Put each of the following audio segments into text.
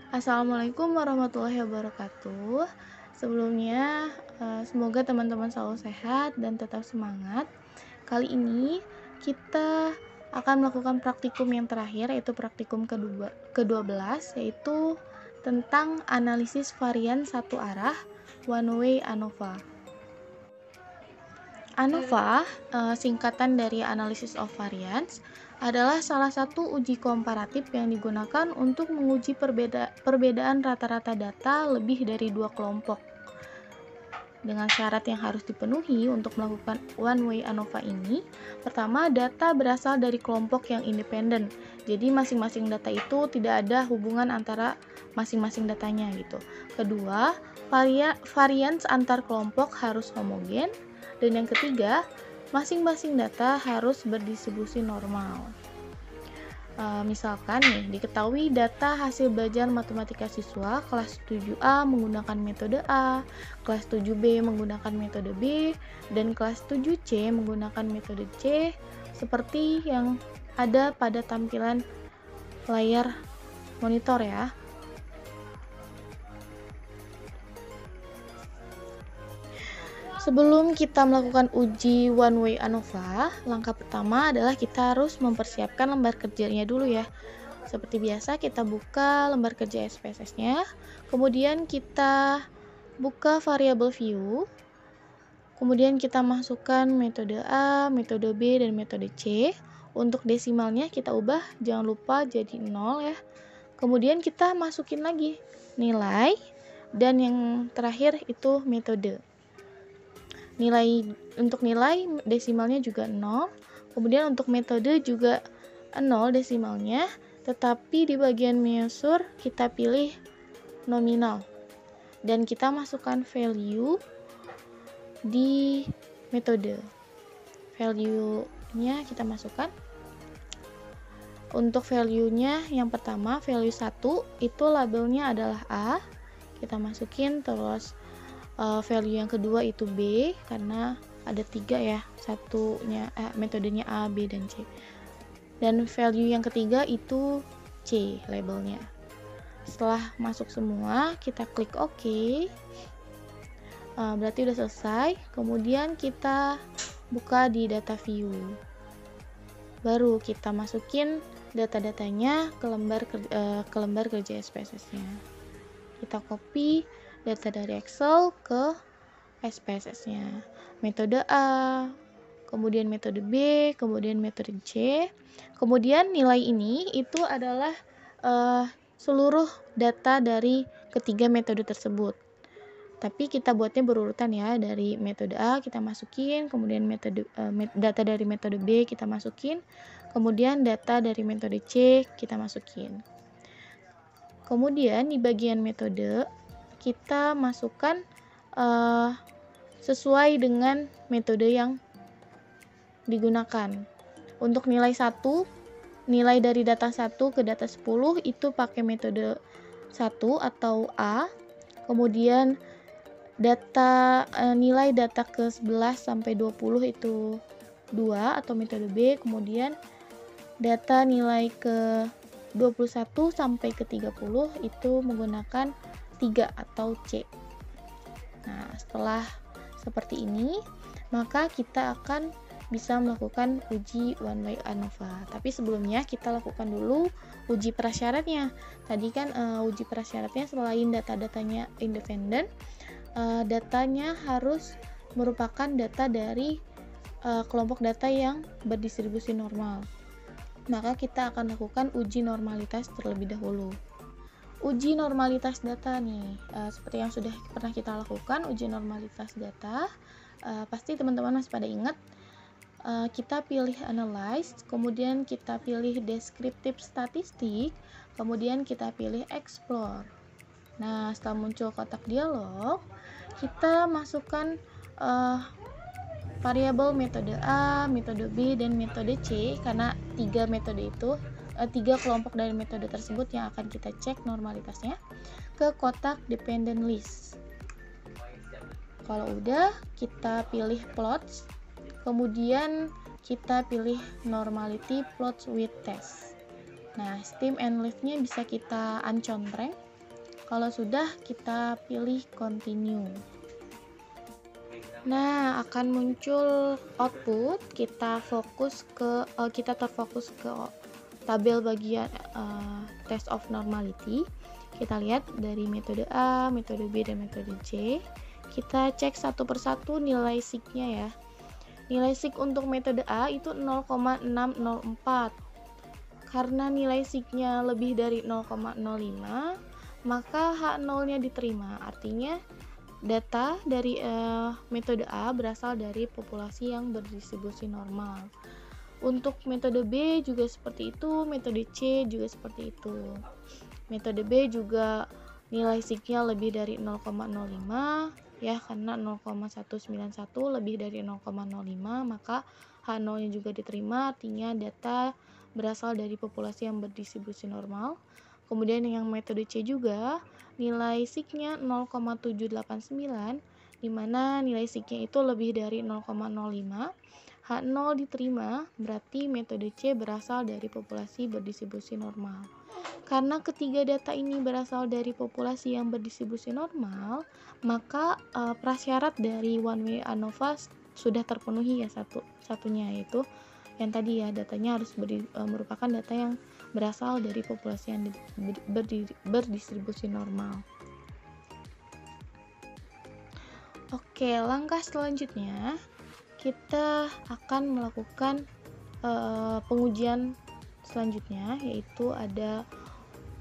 Assalamualaikum warahmatullahi wabarakatuh. Sebelumnya, semoga teman-teman selalu sehat dan tetap semangat. Kali ini kita akan melakukan praktikum yang terakhir, yaitu praktikum ke-12, yaitu tentang analisis varian satu arah one way ANOVA. ANOVA, singkatan dari Analysis of Variance, adalah salah satu uji komparatif yang digunakan untuk menguji perbedaan rata-rata data lebih dari dua kelompok. Dengan syarat yang harus dipenuhi untuk melakukan one-way ANOVA ini, pertama, data berasal dari kelompok yang independen. Jadi masing-masing data itu tidak ada hubungan antara masing-masing datanya gitu. Kedua, varians antar kelompok harus homogen. Dan yang ketiga, masing-masing data harus berdistribusi normal. Misalkan nih, diketahui data hasil belajar matematika siswa kelas 7A menggunakan metode A, kelas 7B menggunakan metode B, dan kelas 7C menggunakan metode C, seperti yang ada pada tampilan layar monitor ya. Sebelum kita melakukan uji one way ANOVA, langkah pertama adalah kita harus mempersiapkan lembar kerjanya dulu ya. Seperti biasa, kita buka lembar kerja SPSS-nya, kemudian kita buka variable view, kemudian kita masukkan metode A, metode B, dan metode C. Untuk desimalnya kita ubah, jangan lupa jadi 0 ya. Kemudian kita masukin lagi nilai, dan yang terakhir itu metode. Untuk nilai desimalnya juga 0, kemudian untuk metode juga 0 desimalnya, tetapi di bagian measure kita pilih nominal dan kita masukkan value di metode. Value-nya kita masukkan. Untuk value-nya yang pertama, value 1 itu labelnya adalah A, kita masukin. Terus value yang kedua itu B, karena ada 3 ya, metodenya A, B, dan C. Dan value yang ketiga itu C labelnya. Setelah masuk semua, kita klik OK. Berarti udah selesai. Kemudian kita buka di data view. Baru kita masukin data-datanya ke lembar kerja SPSS-nya. Kita copy data dari Excel ke SPSS-nya. Metode A, kemudian metode B, kemudian metode C. Kemudian nilai ini itu adalah seluruh data dari ketiga metode tersebut. Tapi kita buatnya berurutan ya, dari metode A kita masukin, kemudian data dari metode B kita masukin, kemudian data dari metode C kita masukin. Kemudian di bagian metode kita masukkan sesuai dengan metode yang digunakan. Untuk nilai 1, nilai dari data 1 ke data 10 itu pakai metode 1 atau A. Kemudian nilai data ke 11 sampai 20 itu 2 atau metode B. Kemudian data nilai ke 21 sampai ke 30 itu menggunakan 3 atau C. Nah, setelah seperti ini, maka kita akan bisa melakukan uji one way ANOVA. Tapi sebelumnya kita lakukan dulu uji prasyaratnya. Tadi kan uji prasyaratnya selain data-datanya independen, datanya harus merupakan data dari kelompok data yang berdistribusi normal. Maka kita akan lakukan uji normalitas terlebih dahulu. Uji normalitas data nih, seperti yang sudah pernah kita lakukan, uji normalitas data, pasti teman-teman masih pada ingat. Kita pilih analyze, kemudian kita pilih descriptive statistik, kemudian kita pilih explore. Nah, setelah muncul kotak dialog, kita masukkan variabel metode A, metode B, dan metode C, karena 3 kelompok dari metode tersebut yang akan kita cek normalitasnya, ke kotak dependent list. Kalau udah, kita pilih plots, kemudian kita pilih normality plots with test. Nah, stem and leaf-nya bisa kita uncompreng Kalau sudah, kita pilih continue. Nah, akan muncul output. Kita terfokus ke tabel bagian test of normality. Kita lihat dari metode A, metode B, dan metode C. Kita cek satu persatu nilai sig-nya ya. Nilai sig untuk metode A itu 0,604. Karena nilai sig-nya lebih dari 0,05, maka H0-nya diterima. Artinya data dari metode A berasal dari populasi yang berdistribusi normal. Untuk metode B juga seperti itu, metode C juga seperti itu. Metode B juga nilai sig-nya lebih dari 0,05 ya, karena 0,191 lebih dari 0,05, maka H0-nya juga diterima, artinya data berasal dari populasi yang berdistribusi normal. Kemudian yang metode C juga nilai sig-nya 0,789, di mana nilai sig-nya itu lebih dari 0,05. H0 diterima, berarti metode C berasal dari populasi berdistribusi normal. Karena ketiga data ini berasal dari populasi yang berdistribusi normal, maka prasyarat dari one way ANOVA sudah terpenuhi ya, satunya yaitu yang tadi ya, datanya harus merupakan data yang berasal dari populasi yang berdistribusi normal. Oke, langkah selanjutnya kita akan melakukan pengujian selanjutnya, yaitu ada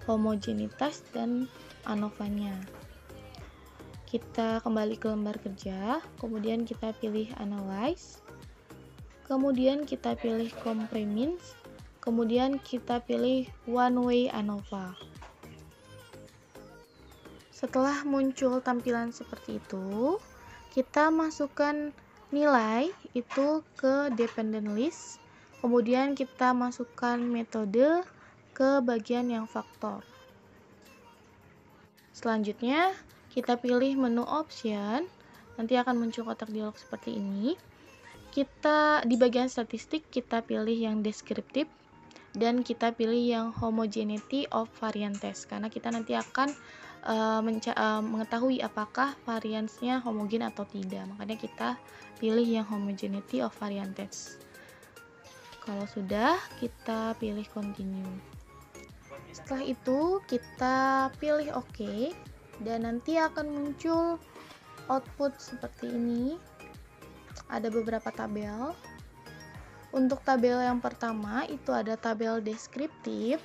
homogenitas dan ANOVA-nya. Kita kembali ke lembar kerja, kemudian kita pilih analyze, kemudian kita pilih compare means, kemudian kita pilih one way ANOVA. Setelah muncul tampilan seperti itu, kita masukkan nilai itu ke dependent list, kemudian kita masukkan metode ke bagian yang faktor. Selanjutnya, kita pilih menu option, nanti akan muncul kotak dialog seperti ini. Kita di bagian statistik, kita pilih yang deskriptif, dan kita pilih yang homogeneity of variance test, karena kita nanti akan mengetahui apakah variansnya homogen atau tidak, makanya kita pilih yang homogeneity of variance test. Kalau sudah, kita pilih continue. Setelah itu kita pilih OK, dan nanti akan muncul output seperti ini. Ada beberapa tabel. Untuk tabel yang pertama itu ada tabel deskriptif.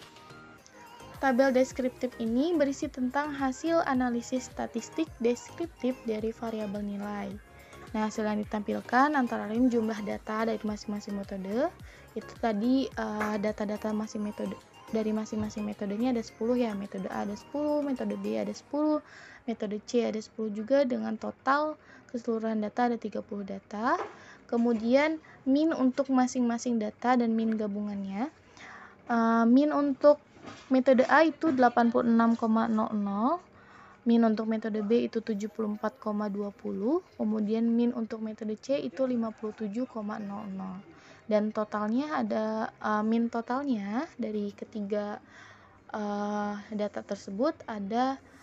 Tabel deskriptif ini berisi tentang hasil analisis statistik deskriptif dari variabel nilai. Nah, hasil yang ditampilkan antara lain jumlah data dari masing-masing metode. Itu tadi data-data dari masing-masing metodenya ada 10 ya. Metode A ada 10, metode B ada 10, metode C ada 10 juga, dengan total keseluruhan data ada 30 data. Kemudian min untuk masing-masing data dan min gabungannya. Min untuk metode A itu 86,00, min untuk metode B itu 74,20, kemudian min untuk metode C itu 57,00. Dan totalnya ada min totalnya dari ketiga data tersebut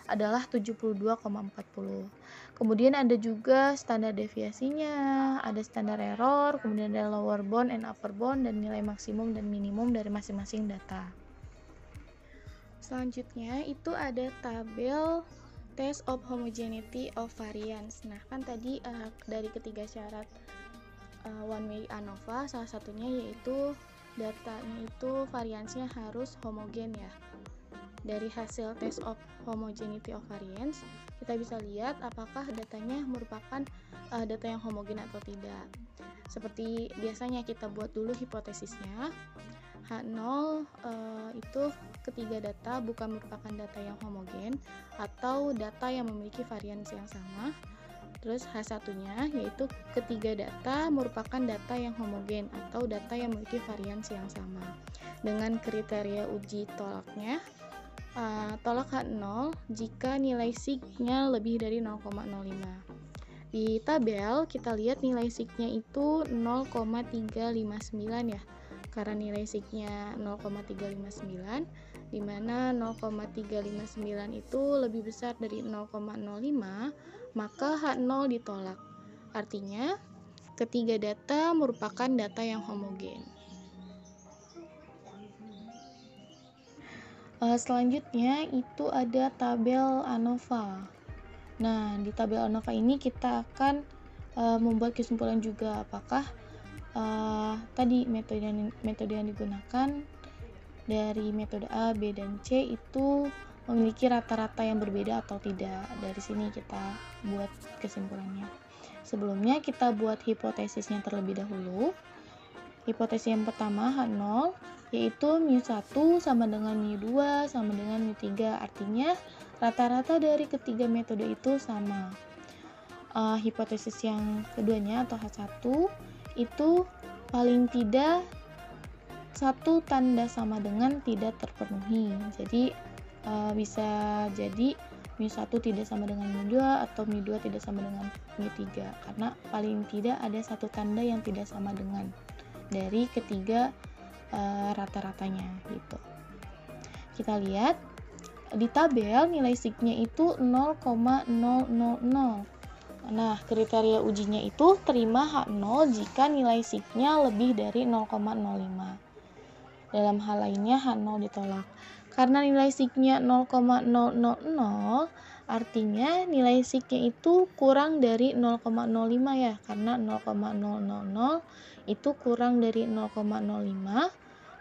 adalah 72,40. Kemudian ada juga standar deviasinya, ada standar error, kemudian ada lower bound and upper bound, dan nilai maksimum dan minimum dari masing-masing data. Selanjutnya itu ada tabel test of homogeneity of variance. Nah, kan tadi dari ketiga syarat one way ANOVA, salah satunya yaitu datanya itu variansnya harus homogen ya. Dari hasil test of homogeneity of variance, kita bisa lihat apakah datanya merupakan data yang homogen atau tidak. Seperti biasanya kita buat dulu hipotesisnya. H0 itu ketiga data bukan merupakan data yang homogen atau data yang memiliki varians yang sama. Terus H1-nya yaitu ketiga data merupakan data yang homogen atau data yang memiliki varians yang sama. Dengan kriteria uji tolaknya, tolak H0 jika nilai sig-nya lebih dari 0,05. Di tabel kita lihat nilai sig-nya itu 0,359 ya. Karena nilai sig-nya 0,359, di mana 0,359 itu lebih besar dari 0,05, maka H0 ditolak. Artinya, ketiga data merupakan data yang homogen. Selanjutnya itu ada tabel ANOVA. Nah, di tabel ANOVA ini kita akan membuat kesimpulan juga apakah tadi metode yang digunakan dari metode A, B, dan C itu memiliki rata-rata yang berbeda atau tidak. Dari sini kita buat kesimpulannya. Sebelumnya kita buat hipotesisnya terlebih dahulu. Hipotesis yang pertama H0 yaitu mu1 sama dengan mu2 sama dengan mu3. Artinya rata-rata dari ketiga metode itu sama. Hipotesis yang keduanya atau H1 itu paling tidak satu tanda sama dengan tidak terpenuhi. Jadi bisa jadi mu1 tidak sama dengan mu2 atau mu2 tidak sama dengan mu3 karena paling tidak ada satu tanda yang tidak sama dengan dari ketiga rata-ratanya gitu. Kita lihat di tabel nilai signya itu 0,000. Nah, kriteria ujinya itu terima H0 jika nilai signya lebih dari 0,05. Dalam hal lainnya H0 ditolak. Karena nilai signya 0,000, artinya nilai signya itu kurang dari 0,05 ya. Karena 0,000 itu kurang dari 0,05,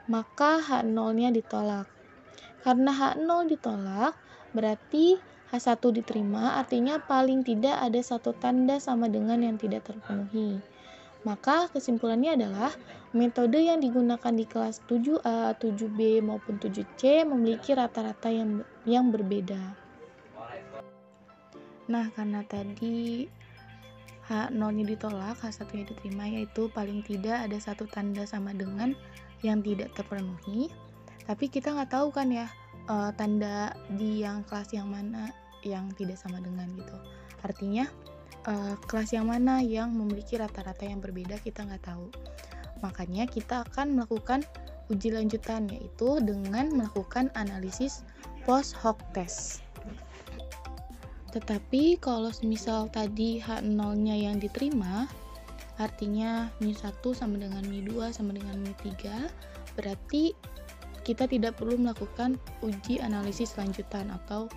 maka H0-nya ditolak. Karena H0 ditolak, berarti H1 diterima, artinya paling tidak ada satu tanda sama dengan yang tidak terpenuhi. Maka kesimpulannya adalah metode yang digunakan di kelas 7A, 7B maupun 7C memiliki rata-rata yang berbeda. Nah, karena tadi H0-nya ditolak, H1-nya diterima, yaitu paling tidak ada satu tanda sama dengan yang tidak terpenuhi. Tapi kita nggak tahu kan ya, tanda di yang kelas yang mana yang tidak sama dengan gitu. Artinya, kelas yang mana yang memiliki rata-rata yang berbeda kita nggak tahu. Makanya kita akan melakukan uji lanjutan, yaitu dengan melakukan analisis post hoc test. Tetapi kalau misal tadi H0-nya yang diterima, artinya mu1 sama dengan mu2 sama dengan mu3, berarti kita tidak perlu melakukan uji analisis lanjutan atau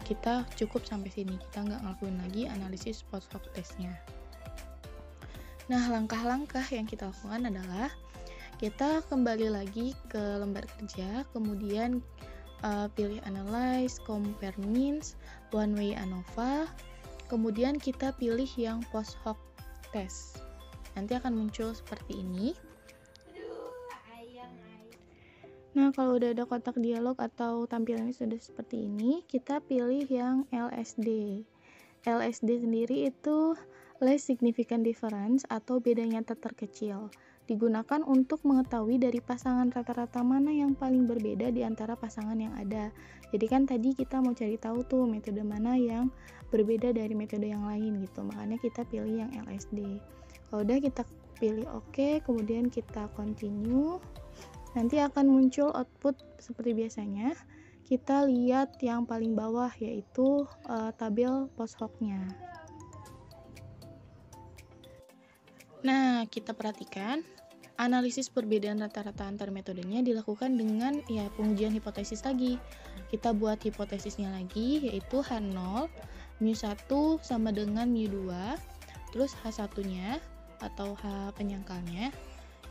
kita cukup sampai sini. Kita nggak ngelakuin lagi analisis post hoc testnya. Nah, langkah-langkah yang kita lakukan adalah kita kembali lagi ke lembar kerja, kemudian pilih analyze, compare means, one way ANOVA, kemudian kita pilih yang post hoc test. Nanti akan muncul seperti ini. Nah, kalau udah ada kotak dialog atau tampilannya sudah seperti ini, kita pilih yang LSD. LSD sendiri itu less significant difference atau beda nyata terkecil. Digunakan untuk mengetahui dari pasangan rata-rata mana yang paling berbeda di antara pasangan yang ada. Jadi kan tadi kita mau cari tahu tuh metode mana yang berbeda dari metode yang lain gitu. Makanya kita pilih yang LSD. Kalau udah kita pilih OK, kemudian kita continue. Nanti akan muncul output seperti biasanya. Kita lihat yang paling bawah yaitu tabel post hoc-nya. Nah, kita perhatikan analisis perbedaan rata-rata antar metodenya dilakukan dengan pengujian hipotesis lagi. Kita buat hipotesisnya lagi yaitu H0 mu1 sama dengan mu2, terus H1-nya atau H penyangkalnya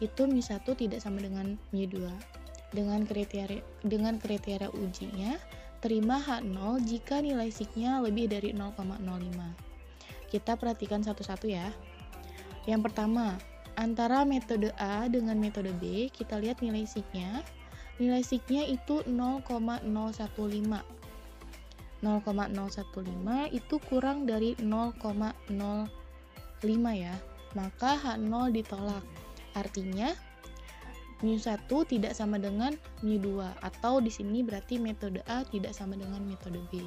itu mu1 tidak sama dengan mu2. Dengan kriteria ujinya terima H0 jika nilai signya lebih dari 0,05. Kita perhatikan satu-satu ya. Yang pertama, antara metode A dengan metode B, kita lihat nilai signya. Nilai signya itu 0,015. 0,015 itu kurang dari 0,05 ya. Maka H0 ditolak. Artinya mu1 tidak sama dengan mu2 atau di sini berarti metode A tidak sama dengan metode B.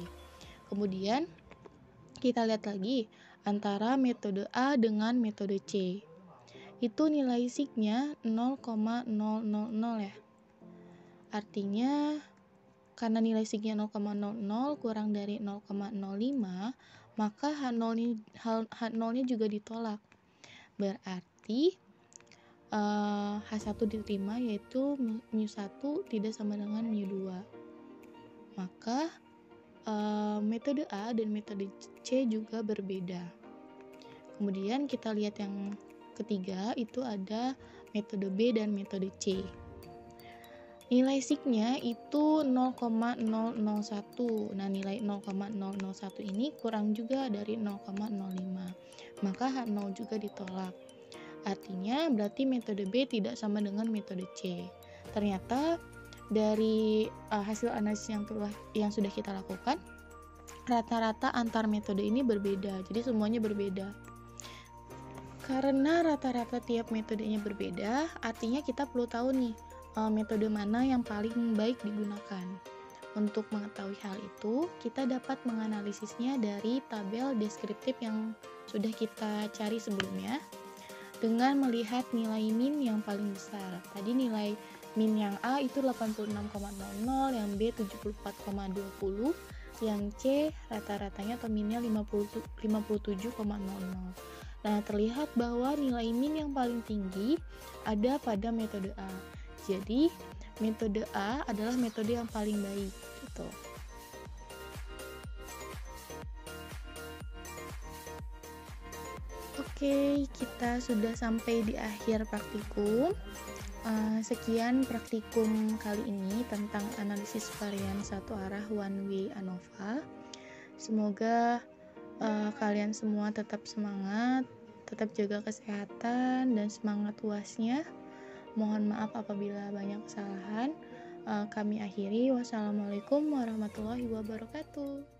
Kemudian kita lihat lagi antara metode A dengan metode C. Itu nilai signya 0,000 ya. Artinya karena nilai signya 0,00 kurang dari 0,05, maka H0-nya juga ditolak. Berarti H1 diterima, yaitu mu1 tidak sama dengan mu2. Maka metode A dan metode C juga berbeda. Kemudian kita lihat yang ketiga, itu ada metode B dan metode C. Nilai signya itu 0,001. Nah, nilai 0,001 ini kurang juga dari 0,05. Maka H0 juga ditolak. Artinya berarti metode B tidak sama dengan metode C. Ternyata dari hasil analisis yang sudah kita lakukan, rata-rata antar metode ini berbeda. Jadi semuanya berbeda. Karena rata-rata tiap metodenya berbeda, artinya kita perlu tahu nih metode mana yang paling baik digunakan. Untuk mengetahui hal itu, kita dapat menganalisisnya dari tabel deskriptif yang sudah kita cari sebelumnya dengan melihat nilai min yang paling besar. Tadi nilai min yang A itu 86,00, yang B 74,20, yang C rata-ratanya atau minnya 57,00. Nah, terlihat bahwa nilai min yang paling tinggi ada pada metode A. Jadi, metode A adalah metode yang paling baik gitu. Oke, kita sudah sampai di akhir praktikum. Sekian praktikum kali ini tentang analisis varian satu arah one way ANOVA. Semoga kalian semua tetap semangat, tetap jaga kesehatan dan semangat UASnya. Mohon maaf apabila banyak kesalahan. Kami akhiri. Wassalamualaikum warahmatullahi wabarakatuh.